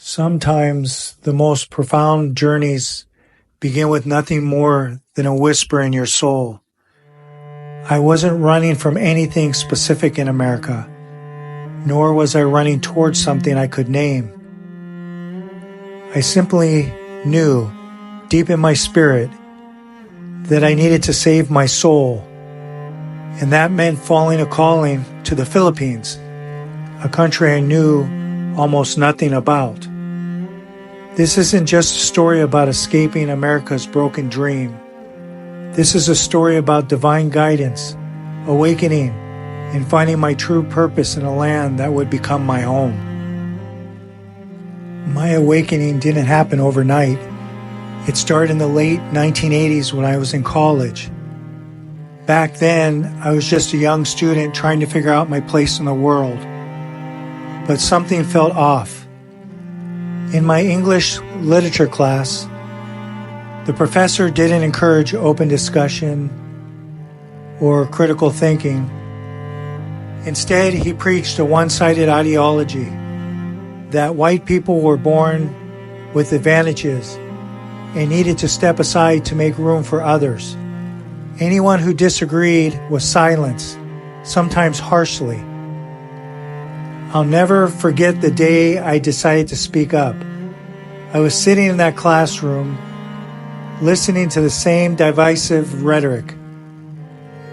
Sometimes the most profound journeys begin with nothing more than a whisper in your soul. I wasn't running from anything specific in America, nor was I running towards something I could name. I simply knew, deep in my spirit, that I needed to save my soul, and that meant following a calling to the Philippines, a country I knew almost nothing about. This isn't just a story about escaping America's broken dream. This is a story about divine guidance, awakening, and finding my true purpose in a land that would become my home. My awakening didn't happen overnight. It started in the late 1980s when I was in college. Back then, I was just a young student trying to figure out my place in the world. But something felt off. In my English literature class, the professor didn't encourage open discussion or critical thinking. Instead, he preached a one-sided ideology that white people were born with advantages and needed to step aside to make room for others. Anyone who disagreed was silenced, sometimes harshly. I'll never forget the day I decided to speak up. I was sitting in that classroom, listening to the same divisive rhetoric,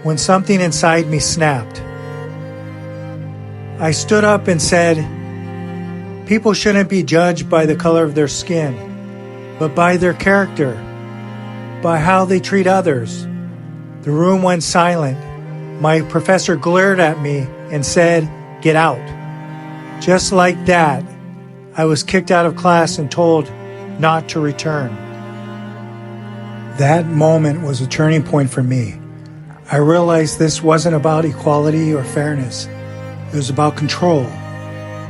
when something inside me snapped. I stood up and said, "People shouldn't be judged by the color of their skin, but by their character, by how they treat others." The room went silent. My professor glared at me and said, "Get out." Just like that, I was kicked out of class and told not to return. That moment was a turning point for me. I realized this wasn't about equality or fairness. It was about control.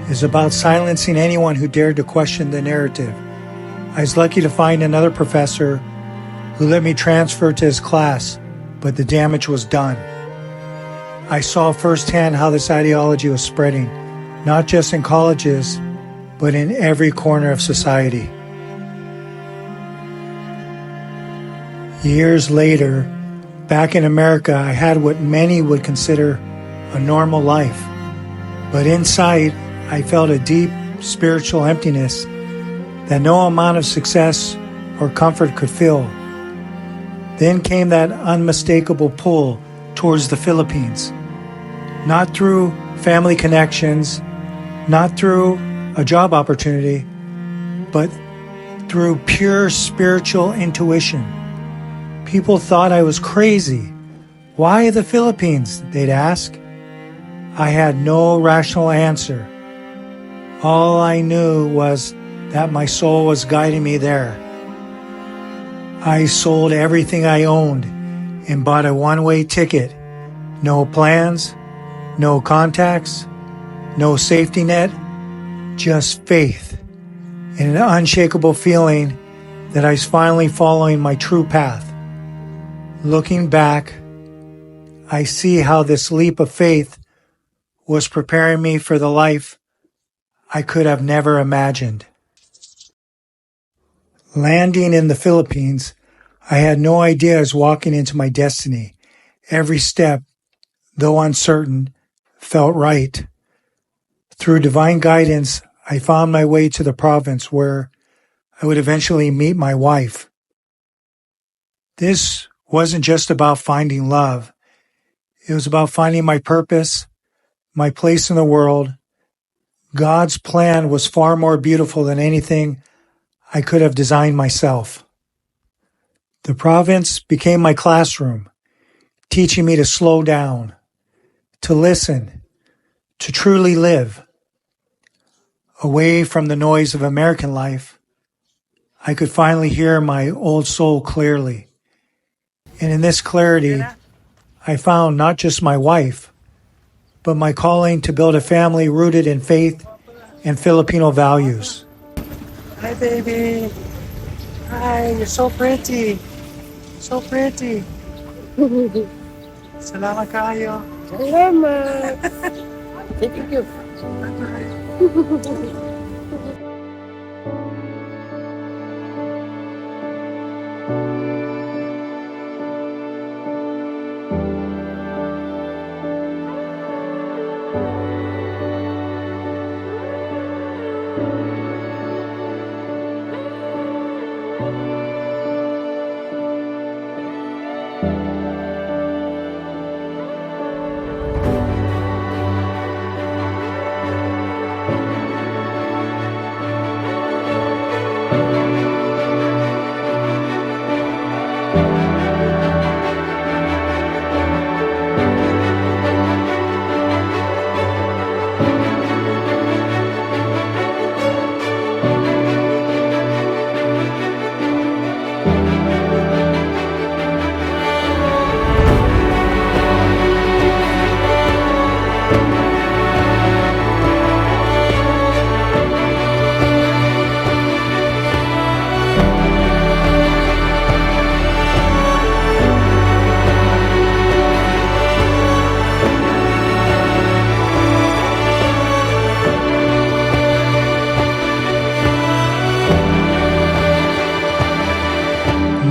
It was about silencing anyone who dared to question the narrative. I was lucky to find another professor who let me transfer to his class, but the damage was done. I saw firsthand how this ideology was spreading, not just in colleges, but in every corner of society. Years later, back in America, I had what many would consider a normal life. But inside, I felt a deep spiritual emptiness that no amount of success or comfort could fill. Then came that unmistakable pull towards the Philippines. Not through family connections, not through a job opportunity, but through pure spiritual intuition. People thought I was crazy. "Why the Philippines?" they'd ask. I had no rational answer. All I knew was that my soul was guiding me there. I sold everything I owned and bought a one-way ticket. No plans, no contacts, no safety net, just faith and an unshakable feeling that I was finally following my true path. Looking back, I see how this leap of faith was preparing me for the life I could have never imagined. Landing in the Philippines, I had no idea I was walking into my destiny. Every step, though uncertain, felt right. Through divine guidance, I found my way to the province where I would eventually meet my wife. This wasn't just about finding love. It was about finding my purpose, my place in the world. God's plan was far more beautiful than anything I could have designed myself. The province became my classroom, teaching me to slow down, to listen, to truly live. Away from the noise of American life, I could finally hear my old soul clearly. And in this clarity, I found not just my wife, but my calling to build a family rooted in faith and Filipino values. Hi, baby. Hi, you're so pretty. So pretty. Salamat kayo. Salamat. Thank you. Bye-bye.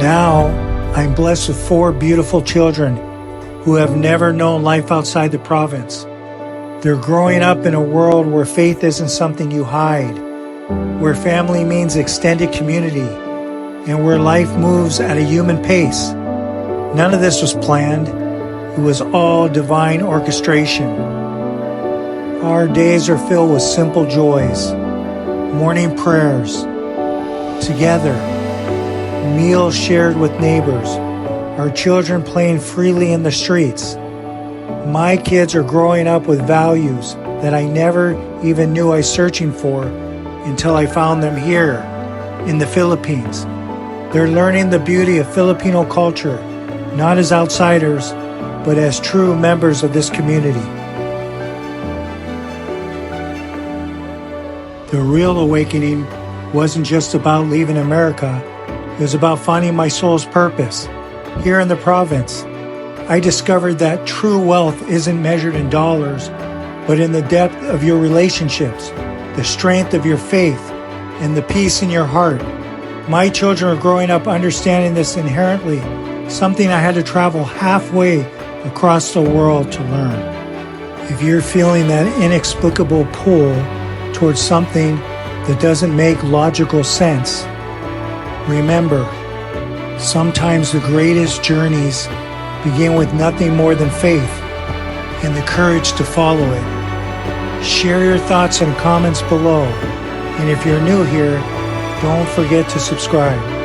Now, I'm blessed with 4 beautiful children who have never known life outside the province. They're growing up in a world where faith isn't something you hide, where family means extended community, and where life moves at a human pace. None of this was planned. It was all divine orchestration. Our days are filled with simple joys, morning prayers, together, meals shared with neighbors, our children playing freely in the streets. My kids are growing up with values that I never even knew I was searching for until I found them here in the Philippines. They're learning the beauty of Filipino culture, not as outsiders, but as true members of this community. The real awakening wasn't just about leaving America. It was about finding my soul's purpose. Here in the province, I discovered that true wealth isn't measured in dollars, but in the depth of your relationships, the strength of your faith, and the peace in your heart. My children are growing up understanding this inherently, something I had to travel halfway across the world to learn. If you're feeling that inexplicable pull towards something that doesn't make logical sense, remember, sometimes the greatest journeys begin with nothing more than faith and the courage to follow it. Share your thoughts and comments below. And if you're new here, don't forget to subscribe.